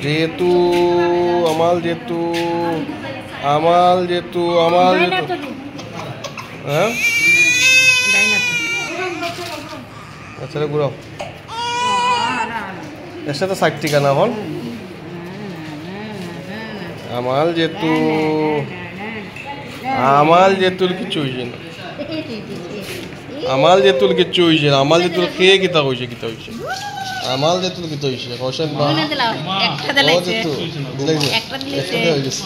যেহেতু আমাল যেহেতু আমাল যেহেতু আমাল যেহেতু হ্যাঁ আচ্ছা ঘুরাও এর সাথে 60 টাকা না হল আমাল যেহেতু কিছু হয়েছে না আমাল যেতুল কিচ্ছু হয়েছে না আমাল যেতুল খেয়ে কিতা হয়েছে আমাল যেতুল কিতা হয়েছে কৌশল বা ও যেতু দিলাইছে একটা হয়ে গেছে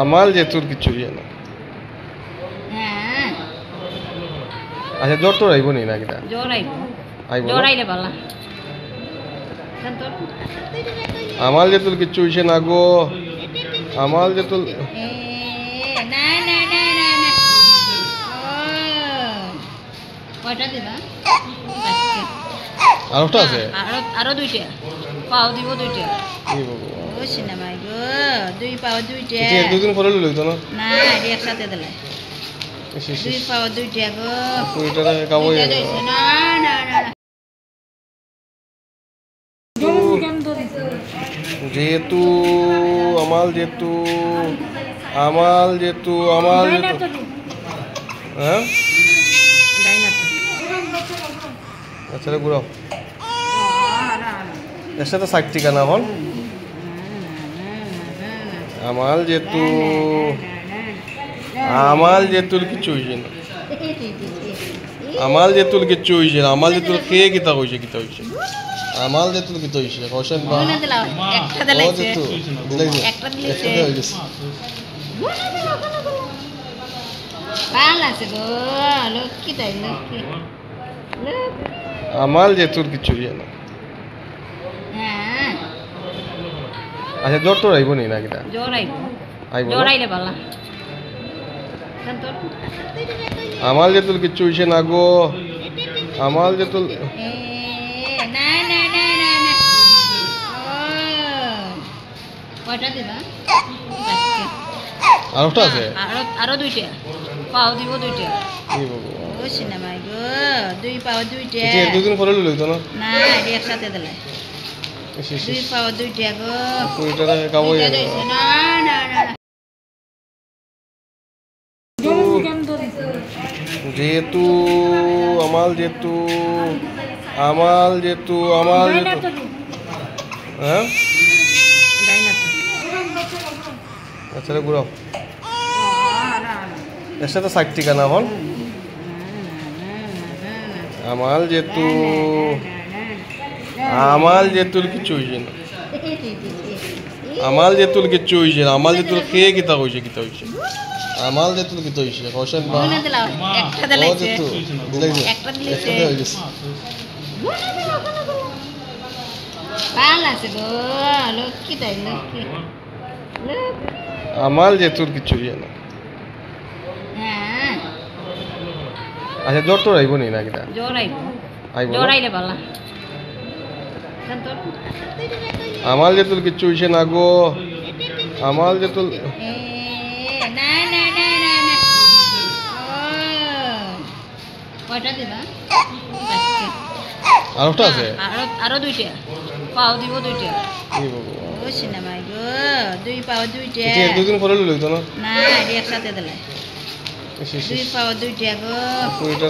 আমাল যেতুল কিচ্ছু হয়েছে না আচ্ছা জ্বর তো আইব নি না কিটা জ্বর আইব জ্বর আইলে ভালো আমাল যেতুল কিচ্ছু হয়েছে না গো আমাল যেতুল কয়টা দিবা আরেকটা আছে আরো দুইটা পাও দিব দুইটা এই বাবা ও সিনেমাই গো দুই পাও দুইটা এটা দুদিন পরে লইতো না না একসাথে দিলে দুই পাও দুইটা গো এটা কাবো না না না যেহেতু আমাল যেহেতু হ্যাঁ আচ্ছা ঘুরাও এর সাথে 60 টাকা না হল আমাল যেতুল কিছু হয়েছে না আমাল যেতুল কিচ্ছু হয়েছে না আমাল যেতুল খেয়ে কিতা হয়েছে আমাল যেতুল কিতা হয়েছে কৌশল বা ও যেতু দিলাইছে একটা হয়ে গেছে আমাল যেতুল কিচ্ছু হয়েছে না আচ্ছা জ্বর তো আইব নি না কিটা জ্বর আইব জ্বর আইলে ভালো আমাল যেতুল কিচ্ছু হয়েছে না গো আমাল যেতুল কয়টা দিবা আরেকটা আছে আরো দুইটা পাও দিব দুইটা এই বাবা ও সিনেমাই গো দুই পাও দুইটা এটা দুদিন পরে লইতো না না একসাথে দিলে দুই পাও দুইটা গো এটা কাবো না না না যেহেতু আমাল যেহেতু হ্যাঁ আচ্ছা ঘুরাও এর সাথে 60 টাকা না হল আমাল যেতুল কিছু হয়েছে না আমাল যেতুল কিচ্ছু হয়েছে না আমাল যেতুল খেয়ে কিতা হয়েছে আমাল যেতুল কিতা হয়েছে কৌশল বা ও যেতু দিলাইছে একটা হয়ে গেছে আমাল যেতুল কিচ্ছু হয়েছে না আচ্ছা জ্বর তো আইব নি না কিটা জ্বর আইব জ্বর আইলে ভালো আমাল যেতুল কিচ্ছু হয়েছে না গো আমাল যেতুল কয়টা দিবা আরেকটা আছে আরো দুইটা পাও দিব দুইটা এই বাবা ও সিনেমাই গো দুই পাও দুইটা এটা দুদিন পরে লইতো না না একসাথে দিলে দুই পাও দুইটা গো এটা